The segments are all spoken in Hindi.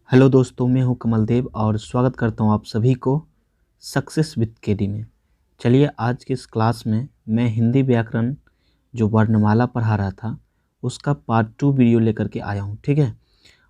हेलो दोस्तों, मैं हूं कमल देव और स्वागत करता हूं आप सभी को सक्सेस विद केडी में। चलिए, आज की इस क्लास में मैं हिंदी व्याकरण जो वर्णमाला पढ़ा रहा था उसका पार्ट 2 वीडियो लेकर के आया हूं। ठीक है,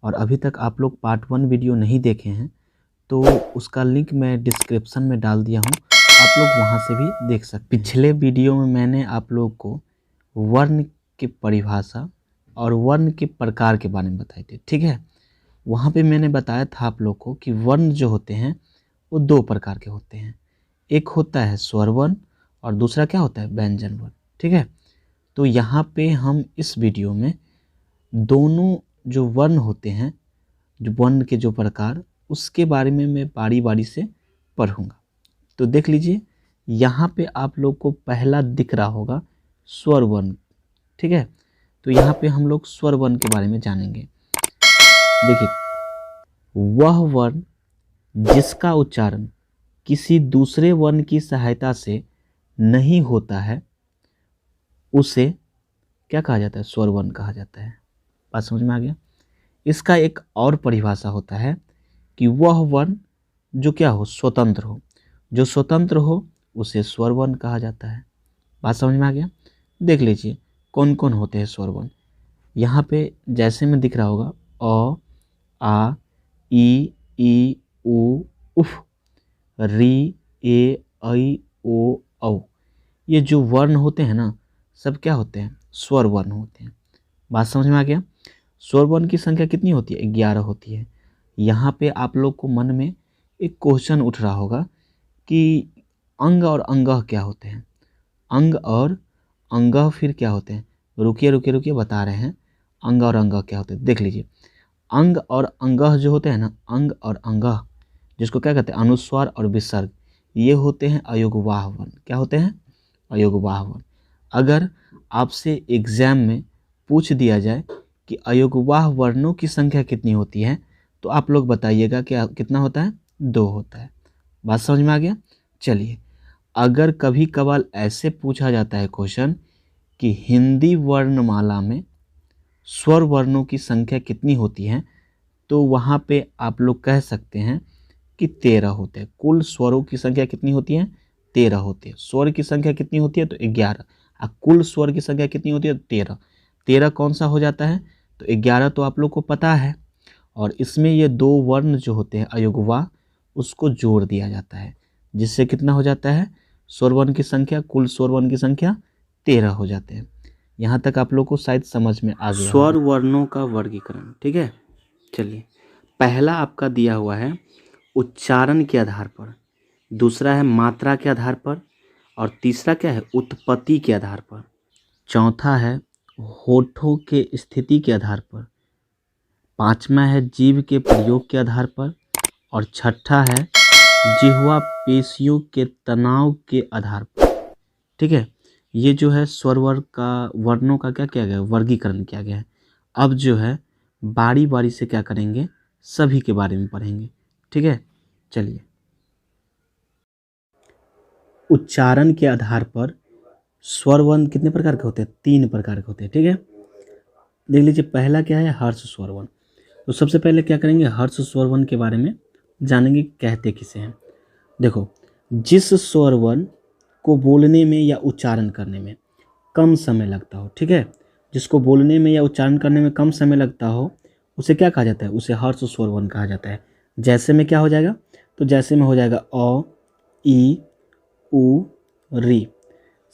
और अभी तक आप लोग पार्ट 1 वीडियो नहीं देखे हैं तो उसका लिंक मैं डिस्क्रिप्शन में डाल दिया हूं, आप लोग वहां से भी देख सकते हैं। पिछले वीडियो में मैंने आप लोग को वर्ण की परिभाषा और वर्ण के प्रकार के बारे में बताए थे। ठीक है, वहाँ पे मैंने बताया था आप लोग को कि वर्ण जो होते हैं वो दो प्रकार के होते हैं। एक होता है स्वर वर्ण और दूसरा क्या होता है, व्यंजन वर्ण। ठीक है, तो यहाँ पे हम इस वीडियो में दोनों जो वर्ण होते हैं, जो वर्ण के जो प्रकार, उसके बारे में मैं बारी बारी से पढ़ूंगा। तो देख लीजिए, यहाँ पे आप लोग को पहला दिख रहा होगा स्वर वर्ण। ठीक है, तो यहाँ पे हम लोग स्वर वर्ण के बारे में जानेंगे। देखिए, वह वर्ण जिसका उच्चारण किसी दूसरे वर्ण की सहायता से नहीं होता है उसे क्या कहा जाता है, स्वर वर्ण कहा जाता है। बात समझ में आ गया। इसका एक और परिभाषा होता है कि वह वर्ण जो क्या हो, स्वतंत्र हो। जो स्वतंत्र हो उसे स्वर वर्ण कहा जाता है। बात समझ में आ गया। देख लीजिए कौन कौन होते हैं स्वर वर्ण। यहाँ पे जैसे में दिख रहा होगा अ, आ, ई, उ, उफ, री, ए, ऐ, ओ, औ। ये जो वर्ण होते हैं ना, सब क्या होते हैं, स्वर वर्ण होते हैं। बात समझ में आ गया। स्वर वर्ण की संख्या कितनी होती है, 11 होती है। यहाँ पे आप लोग को मन में एक क्वेश्चन उठ रहा होगा कि अंग और अंगह क्या होते हैं। अंग और अंगह फिर क्या होते हैं। रुकिए रुकिए रुकिए, बता रहे हैं अंग और अंगह क्या होते हैं। देख लीजिए, अंग और अंगह जो होते हैं ना, अंग और अंगह जिसको क्या कहते हैं, अनुस्वार और विसर्ग, ये होते हैं अयोगवाह वर्ण। क्या होते हैं, अयोगवाह वर्ण। अगर आपसे एग्जाम में पूछ दिया जाए कि अयोगवाह वर्णों की संख्या कितनी होती है तो आप लोग बताइएगा कि कितना होता है, 2 होता है। बात समझ में आ गया। चलिए, अगर कभी कभार ऐसे पूछा जाता है क्वेश्चन कि हिंदी वर्णमाला में स्वर वर्णों की संख्या कितनी होती है, तो वहाँ पे आप लोग कह सकते हैं कि 13 होते हैं। कुल स्वरों की संख्या कितनी होती है, 13 होती है। स्वर की संख्या कितनी होती है, तो 11। और कुल स्वर की संख्या कितनी होती है, 13। 13 कौन सा हो जाता है, तो 11 तो आप लोग को पता है। और इसमें ये दो वर्ण जो होते हैं अयोगवा, उसको जोड़ दिया जाता है, जिससे कितना हो जाता है, स्वर वर्ण की संख्या, कुल स्वर वर्ण की संख्या 13 हो जाते हैं। यहाँ तक आप लोग को शायद समझ में आ गया। स्वर वर्णों का वर्गीकरण। ठीक है, चलिए, पहला आपका दिया हुआ है उच्चारण के आधार पर, दूसरा है मात्रा के आधार पर, और तीसरा क्या है, उत्पत्ति के आधार पर, चौथा है होठों के स्थिति के आधार पर, पांचवा है जीभ के प्रयोग के आधार पर, और छठा है जिह्वा पेशियों के तनाव के आधार पर। ठीक है, ये जो है स्वर वर्ण का, वर्णों का क्या किया गया, वर्गीकरण किया गया है। अब जो है बारी बारी से क्या करेंगे, सभी के बारे में पढ़ेंगे। ठीक है, चलिए, उच्चारण के आधार पर स्वर वर्ण कितने प्रकार के होते हैं, 3 प्रकार के होते हैं। ठीक है, देख लीजिए, पहला क्या है, हर्ष स्वर वर्ण। तो सबसे पहले क्या करेंगे, हर्ष स्वर वर्ण के बारे में जानेंगे, कहते किसे हैं। देखो, जिस स्वर वर्ण को बोलने में या उच्चारण करने में कम समय लगता हो, ठीक है, जिसको बोलने में या उच्चारण करने में कम समय लगता हो, उसे क्या कहा जाता है, उसे हर्ष स्वर वर्ण कहा जाता है। जैसे में क्या हो जाएगा, तो जैसे में हो जाएगा अ, ई, उ, री।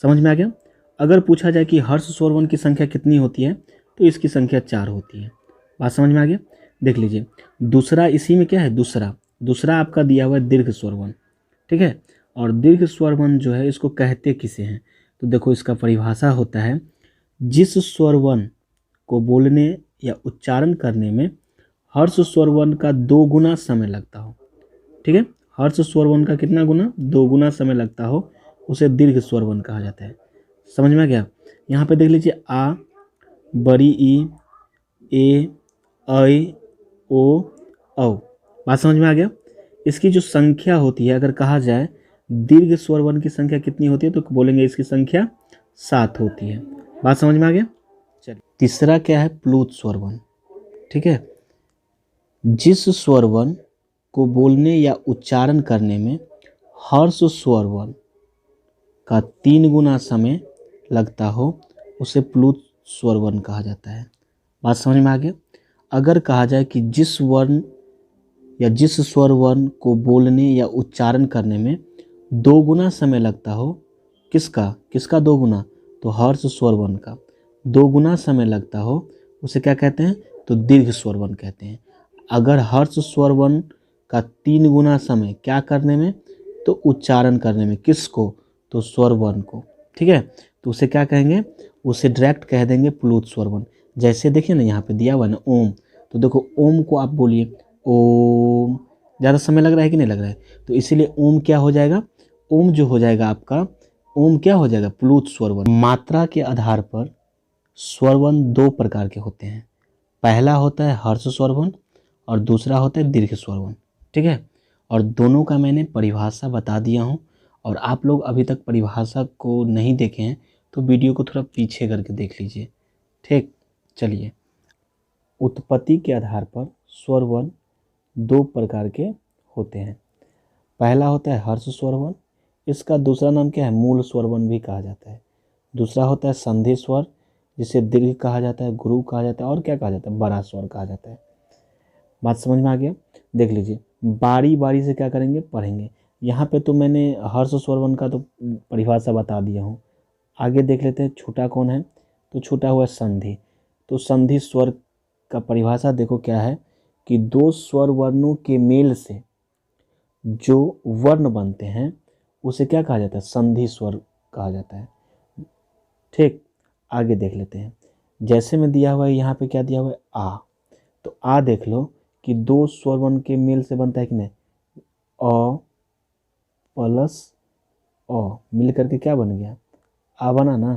समझ में आ गया। अगर पूछा जाए कि हर्ष स्वर वर्ण की संख्या कितनी होती है, तो इसकी संख्या 4 होती है। बात समझ में आ गया। देख लीजिए, दूसरा इसी में क्या है, दूसरा आपका दिया हुआ है दीर्घ स्वर वर्ण। ठीक है, और दीर्घ स्वर वर्ण जो है इसको कहते किसे हैं, तो देखो इसका परिभाषा होता है, जिस स्वर वर्ण को बोलने या उच्चारण करने में हर्ष स्वर वर्ण का 2 गुना समय लगता हो। ठीक है, हर्ष स्वर वर्ण का कितना गुना, 2 गुना समय लगता हो, उसे दीर्घ स्वर वर्ण कहा जाता है। समझ में आ गया। यहाँ पे देख लीजिए, आ, बड़ी ई, ए, ऐ, ओ, औ। बात समझ में आ गया। इसकी जो संख्या होती है, अगर कहा जाए दीर्घ स्वर वर्ण की संख्या कितनी होती है, तो बोलेंगे इसकी संख्या 7 होती है। बात समझ में आ गया। चलिए, तीसरा क्या है, प्लुत स्वर वर्ण। ठीक है, जिस स्वर वर्ण को बोलने या उच्चारण करने में हर्ष स्वर वर्ण का 3 गुना समय लगता हो उसे प्लुत स्वर वर्ण कहा जाता है। बात समझ में आ गया। अगर कहा जाए कि जिस वर्ण या जिस स्वर वर्ण को बोलने या उच्चारण करने में 2 गुना समय लगता हो, किसका 2 गुना, तो हर्ष स्वर वर्ण का 2 गुना समय लगता हो, उसे क्या कहते हैं, तो दीर्घ स्वर वर्ण कहते हैं। अगर हर्ष स्वर वर्ण का 3 गुना समय क्या करने में, तो उच्चारण करने में, किसको, तो स्वर वर्ण को। ठीक है, तो उसे क्या कहेंगे, उसे डायरेक्ट कह देंगे प्लुत स्वर वर्ण। जैसे देखिए ना यहाँ पे दिया हुआ है ना ओम, तो देखो ओम को आप बोलिए ओम, ज़्यादा समय लग रहा है कि नहीं लग रहा है, तो इसीलिए ओम क्या हो जाएगा, ओम जो हो जाएगा आपका, ओम क्या हो जाएगा, प्लुत स्वर वर्ण। मात्रा के आधार पर स्वर वर्ण 2 प्रकार के होते हैं। पहला होता है हर्ष स्वर वर्ण और दूसरा होता है दीर्घ स्वर वर्ण। ठीक है, और दोनों का मैंने परिभाषा बता दिया हूँ, और आप लोग अभी तक परिभाषा को नहीं देखे हैं तो वीडियो को थोड़ा पीछे करके देख लीजिए। ठीक, चलिए। उत्पत्ति के आधार पर स्वर वर्ण 2 प्रकार के होते हैं। पहला होता है हर्ष स्वर वर्ण, इसका दूसरा नाम क्या है, मूल स्वर वर्ण भी कहा जाता है। दूसरा होता है संधि स्वर, जिसे दीर्घ कहा जाता है, गुरु कहा जाता है, और क्या कहा जाता है, बड़ा स्वर कहा जाता है। बात समझ में आ गया। देख लीजिए, बारी बारी से क्या करेंगे, पढ़ेंगे। यहाँ पे तो मैंने हर्ष स्वर वर्ण का तो परिभाषा बता दिया हूँ। आगे देख लेते हैं छोटा कौन है, तो छोटा हुआ संधि। तो संधि स्वर का परिभाषा देखो क्या है, कि 2 स्वर वर्णों के मेल से जो वर्ण बनते हैं उसे क्या कहा जाता है, संधि स्वर कहा जाता है। ठीक, आगे देख लेते हैं। जैसे में दिया हुआ है यहाँ पे क्या दिया हुआ है, आ, तो आ देख लो कि 2 स्वर वर्ण के मेल से बनता है कि नहीं, अ प्लस अ मिल करके क्या बन गया, आ बना ना।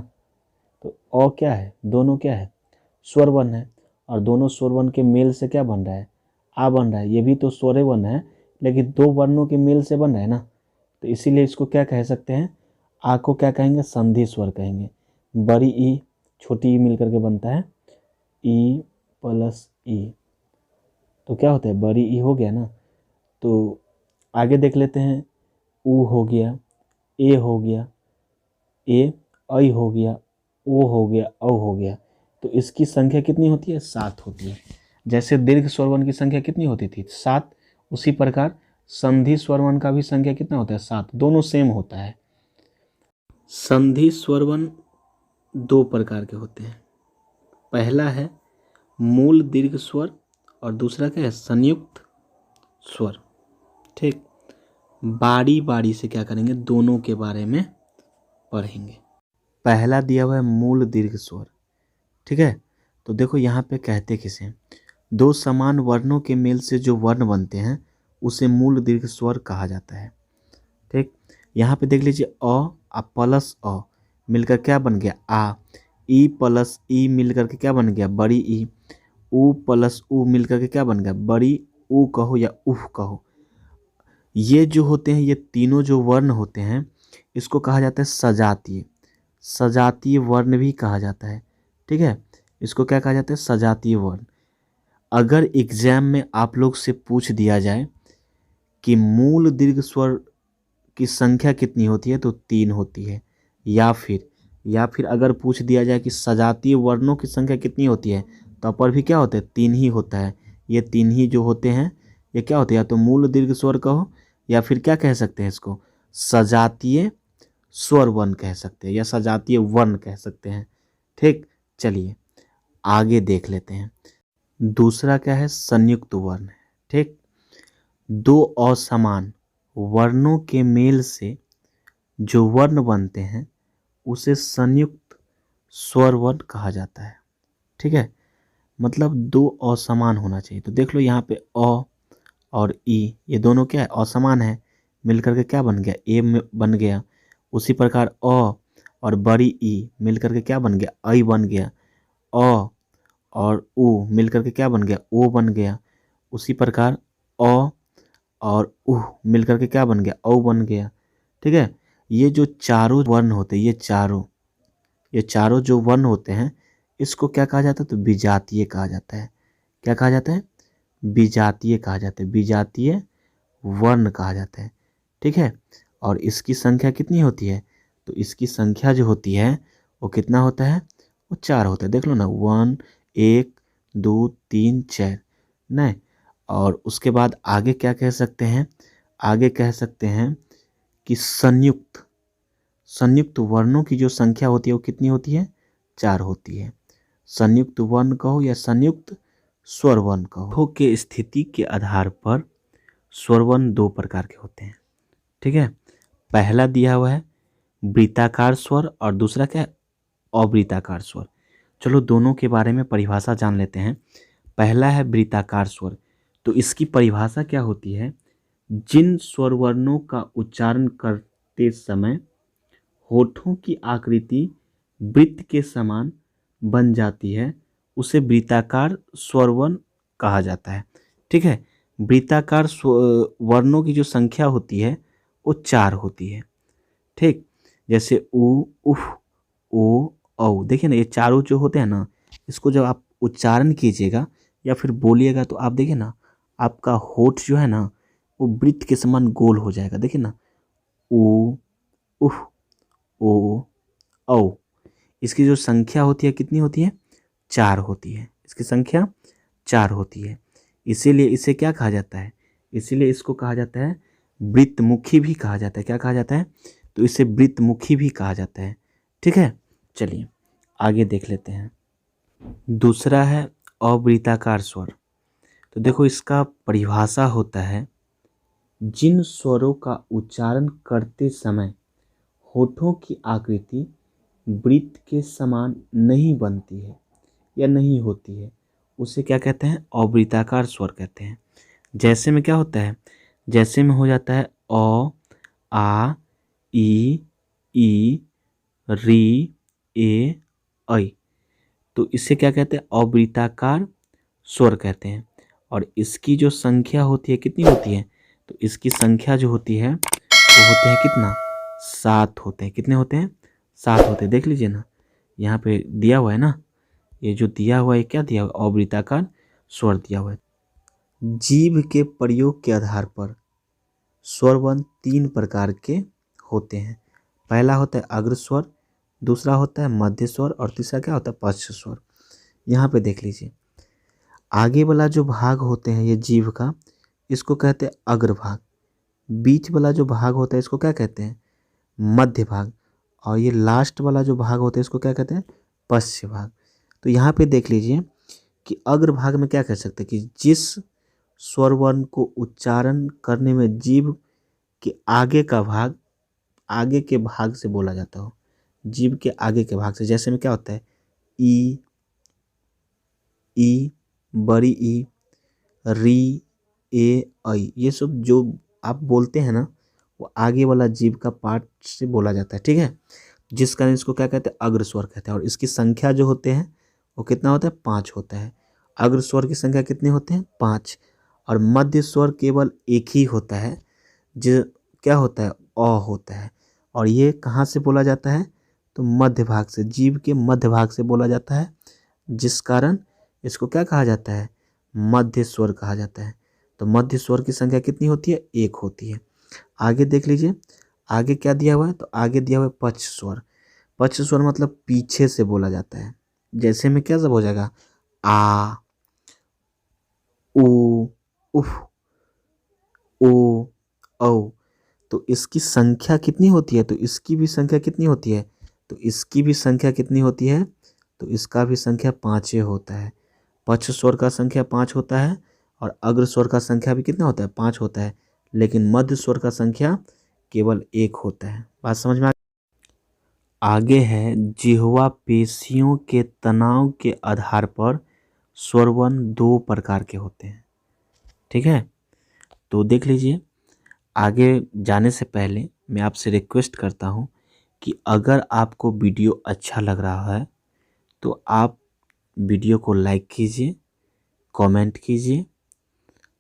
तो अ क्या है, दोनों क्या है, स्वर वर्ण है, और दोनों स्वर वर्ण के मेल से क्या बन रहा है, आ बन रहा है। ये भी तो स्वर वर्ण है, लेकिन 2 वर्णों के मेल से बन रहा है ना, तो इसीलिए इसको क्या कह सकते हैं, आ को क्या कहेंगे, संधि स्वर कहेंगे। बड़ी ई छोटी ई मिल करके बनता है ई प्लस ई, तो क्या होता है, बड़ी ई हो गया ना। तो आगे देख लेते हैं, ऊ हो गया, ए हो गया, ए ऐ हो गया, ओ हो गया, औ हो गया। तो इसकी संख्या कितनी होती है, 7 होती है। जैसे दीर्घ स्वर वर्ण की संख्या कितनी होती थी, 7, उसी प्रकार संधि स्वर वर्ण का भी संख्या कितना होता है, 7, दोनों सेम होता है। संधि स्वर वर्ण 2 प्रकार के होते हैं। पहला है मूल दीर्घ स्वर और दूसरा क्या है, संयुक्त स्वर। ठीक, बारी बारी से क्या करेंगे, दोनों के बारे में पढ़ेंगे। पहला दिया हुआ है मूल दीर्घ स्वर। ठीक है, तो देखो यहाँ पे कहते किसे, 2 समान वर्णों के मेल से जो वर्ण बनते हैं उसे मूल दीर्घ स्वर कहा जाता है। ठीक, यहाँ पे देख लीजिए, अ प्लस अ मिलकर क्या बन गया, आ, ई प्लस ई मिलकर के क्या बन गया, बड़ी ई, ऊ प्लस ऊ मिलकर के क्या बन गया, बड़ी ऊ कहो या उह कहो। ये जो होते हैं, ये तीनों जो वर्ण होते हैं, इसको कहा जाता है सजातीय, सजातीय वर्ण भी कहा जाता है। ठीक है, इसको क्या कहा जाता है, सजातीय वर्ण। अगर एग्जाम में आप लोग से पूछ दिया जाए कि मूल दीर्घ स्वर की संख्या कितनी होती है, तो 3 होती है, या फिर अगर पूछ दिया जाए कि सजातीय वर्णों की संख्या कितनी होती है, तो पर भी क्या होता है, 3 ही होता है। ये 3 ही जो होते हैं ये क्या होते हैं, या तो मूल दीर्घ स्वर कहो या फिर क्या कह सकते हैं इसको, सजातीय स्वर वर्ण कह सकते हैं या सजातीय वर्ण कह सकते हैं। ठीक, चलिए आगे देख लेते हैं। दूसरा क्या है, संयुक्त वर्ण। ठीक, 2 असमान वर्णों के मेल से जो वर्ण बनते हैं उसे संयुक्त स्वर वर्ण कहा जाता है। ठीक है, मतलब 2 असमान होना चाहिए। तो देख लो यहाँ पे अ और ई, ये दोनों क्या है, असमान है, मिलकर के क्या बन गया, ए में बन गया। उसी प्रकार अ और बड़ी ई मिलकर के क्या बन गया, ऐ बन गया। अ और उ मिलकर के क्या बन गया, ओ बन गया। उसी प्रकार अ और उह मिलकर के क्या बन गया, औ बन गया। ठीक है, ये जो चारों वर्ण होते हैं, ये चारों जो वर्ण होते हैं, इसको क्या कहा जाता है, तो विजातीय कहा जाता है। क्या कहा जाता है, विजातीय कहा जाता है, विजातीय वर्ण कहा जाता है। ठीक है, और इसकी संख्या कितनी होती है? तो इसकी संख्या जो होती है वो कितना होता है? वो 4 होता है। देख लो ना, 1 2 3 4 नहीं। और उसके बाद आगे क्या कह सकते हैं? आगे कह सकते हैं कि संयुक्त वर्णों की जो संख्या होती है वो कितनी होती है? 4 होती है। संयुक्त वर्ण कहो या संयुक्त स्वर वर्ण कहो के स्थिति के आधार पर स्वर वर्ण 2 प्रकार के होते हैं। ठीक है, पहला दिया हुआ है वृत्ताकार स्वर और दूसरा क्या है? अवृत्ताकार स्वर। चलो दोनों के बारे में परिभाषा जान लेते हैं। पहला है वृत्ताकार स्वर। तो इसकी परिभाषा क्या होती है? जिन स्वर वर्णों का उच्चारण करते समय होठों की आकृति वृत्त के समान बन जाती है उसे वृत्ताकार स्वर वर्ण कहा जाता है। ठीक है, वृत्ताकार वर्णों की जो संख्या होती है वो 4 होती है। ठीक, जैसे उ, उफ, ओ, औ। देखिए ना, ये चारों जो होते हैं ना, इसको जब आप उच्चारण कीजिएगा या फिर बोलिएगा तो आप देखिए ना, आपका होठ जो है ना वो वृत्त के समान गोल हो जाएगा। देखिए ना, उ, उफ, ओ, औ। इसकी जो संख्या होती है कितनी होती है? 4 होती है। इसकी संख्या 4 होती है। इसीलिए इसे क्या कहा जाता है? इसीलिए इसको कहा जाता है वृत्तमुखी भी कहा जाता है। क्या कहा जाता है? तो इसे वृत्तमुखी भी कहा जाता है। ठीक है, चलिए आगे देख लेते हैं। दूसरा है अवृत्ताकार स्वर। तो देखो, इसका परिभाषा होता है जिन स्वरों का उच्चारण करते समय होठों की आकृति वृत्त के समान नहीं बनती है या नहीं होती है उसे क्या कहते हैं? अवृत्ताकार स्वर कहते हैं। जैसे में क्या होता है? जैसे में हो जाता है अ, आ, ई, री, ए, ऐ। तो इसे क्या कहते हैं? अवृत्ताकार स्वर कहते हैं। और इसकी जो संख्या होती है कितनी होती है? तो इसकी संख्या जो होती है वो होते हैं कितना? 7 होते हैं। कितने होते हैं? 7 होते हैं। देख लीजिए ना, यहाँ पे दिया हुआ है ना, ये जो दिया हुआ है क्या दिया हुआ? अवृत्ताकार स्वर दिया हुआ है। जीभ के प्रयोग के आधार पर स्वर वर्ण 3 प्रकार के होते हैं। पहला होता है अग्र स्वर, दूसरा होता है मध्य स्वर और तीसरा क्या होता है? पश्च स्वर। यहाँ पे देख लीजिए, आगे वाला जो भाग होते हैं ये जीभ का, इसको कहते हैं अग्र भाग। बीच वाला जो भाग होता है इसको क्या कहते हैं? मध्य भाग। और ये लास्ट वाला जो भाग होता है इसको क्या कहते हैं? पश्च भाग। तो यहाँ पे देख लीजिए कि अग्र भाग में क्या कह सकते हैं कि जिस स्वर वर्ण को उच्चारण करने में जीभ के आगे का भाग आगे के भाग से बोला जाता हो, जीभ के आगे के भाग से। जैसे में क्या होता है? ई, बड़ी ई, री, ए, ऐ। ये सब जो आप बोलते हैं ना वो आगे वाला जीभ का पार्ट से बोला जाता है। ठीक है, जिस कारण इसको क्या कहते हैं? अग्र स्वर कहते हैं। और इसकी संख्या जो होते हैं वो कितना होता है? 5 होता है। अग्र स्वर की संख्या कितने होते हैं? 5। और मध्य स्वर केवल एक ही होता है, जो क्या होता है? अ होता है। और ये कहाँ से बोला जाता है? तो मध्य भाग से, जीभ के मध्य भाग से बोला जाता है, जिस कारण इसको क्या कहा जाता है? मध्य स्वर कहा जाता है। तो मध्य स्वर की संख्या कितनी होती है? 1 होती है। आगे देख लीजिए, आगे क्या दिया हुआ है? तो आगे दिया हुआ है पश्च स्वर। पश्च स्वर मतलब पीछे से बोला जाता है। जैसे में क्या सब हो जाएगा? आ, उ, उफ, ओ, औ। तो इसकी संख्या कितनी होती है? तो इसकी भी संख्या कितनी होती है? तो इसकी भी संख्या कितनी होती है? तो इसका भी संख्या 5 होता है। पश्च स्वर का संख्या 5 होता है और अग्र स्वर का संख्या भी कितना होता है? 5 होता है। लेकिन मध्य स्वर का संख्या केवल 1 होता है। बात समझ में आगे है जिह्वा पेशियों के तनाव के आधार पर स्वर वर्ण 2 प्रकार के होते हैं। ठीक है, तो देख लीजिए, आगे जाने से पहले मैं आपसे रिक्वेस्ट करता हूं कि अगर आपको वीडियो अच्छा लग रहा है तो आप वीडियो को लाइक कीजिए, कमेंट कीजिए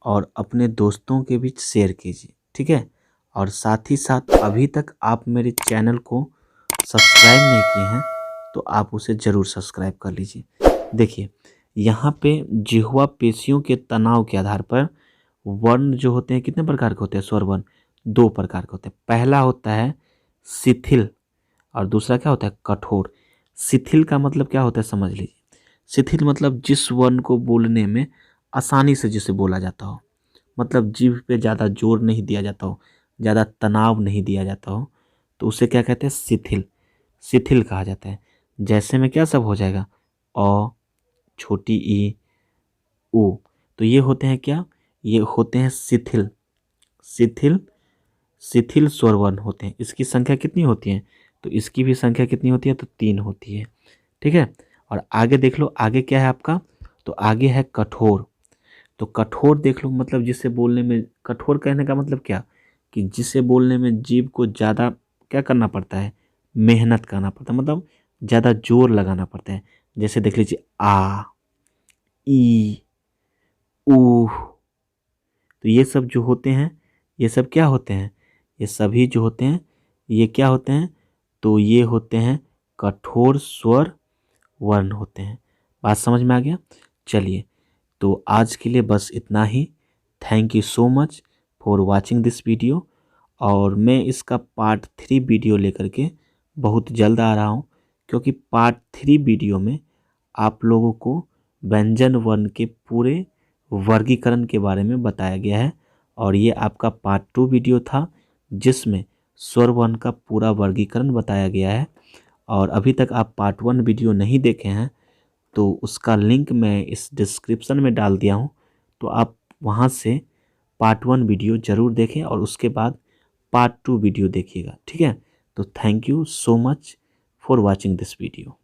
और अपने दोस्तों के बीच शेयर कीजिए। ठीक है, और साथ ही साथ अभी तक आप मेरे चैनल को सब्सक्राइब नहीं किए हैं तो आप उसे ज़रूर सब्सक्राइब कर लीजिए। देखिए, यहाँ पे जिह्वा पेशियों के तनाव के आधार पर वर्ण जो होते हैं कितने प्रकार के होते हैं? स्वर वर्ण 2 प्रकार के होते हैं। पहला होता है शिथिल और दूसरा क्या होता है? कठोर। शिथिल का मतलब क्या होता है समझ लीजिए। शिथिल मतलब जिस वर्ण को बोलने में आसानी से जिसे बोला जाता हो, मतलब जीभ पे ज़्यादा जोर नहीं दिया जाता हो, ज़्यादा तनाव नहीं दिया जाता हो, तो उसे क्या कहते हैं? शिथिल। शिथिल कहा जाता है। जैसे में क्या सब हो जाएगा? अ, छोटी ई, उ। तो ये होते हैं क्या? ये होते हैं शिथिल। शिथिल शिथिल स्वर वर्ण होते हैं। इसकी संख्या कितनी होती है? तो इसकी भी संख्या कितनी होती है? तो 3 होती है। ठीक है। और आगे देख लो, आगे क्या है आपका? तो आगे है कठोर। तो कठोर देख लो, मतलब जिसे बोलने में, कठोर कहने का मतलब क्या? कि जिसे बोलने में जीभ को ज़्यादा क्या करना पड़ता है? मेहनत करना पड़ता है, मतलब ज़्यादा जोर लगाना पड़ता है। जैसे देख लीजिए आ, ई, ऊ। तो ये सब जो होते हैं, ये सब क्या होते हैं? ये सभी जो होते हैं, ये क्या होते हैं? तो ये होते हैं कठोर स्वर वर्ण होते हैं। बात समझ में आ गया? चलिए, तो आज के लिए बस इतना ही। Thank you so much for watching this video. और मैं इसका पार्ट 3 वीडियो लेकर के बहुत जल्द आ रहा हूँ, क्योंकि पार्ट 3 वीडियो में आप लोगों को व्यंजन वर्ण के पूरे वर्गीकरण के बारे में बताया गया है। और ये आपका पार्ट 2 वीडियो था, जिसमें स्वर वर्ण का पूरा वर्गीकरण बताया गया है। और अभी तक आप पार्ट 1 वीडियो नहीं देखे हैं, तो उसका लिंक मैं इस डिस्क्रिप्शन में डाल दिया हूँ। तो आप वहाँ से पार्ट 1 वीडियो ज़रूर देखें और उसके बाद पार्ट 2 वीडियो देखिएगा। ठीक है। तो thank you so much for watching this video.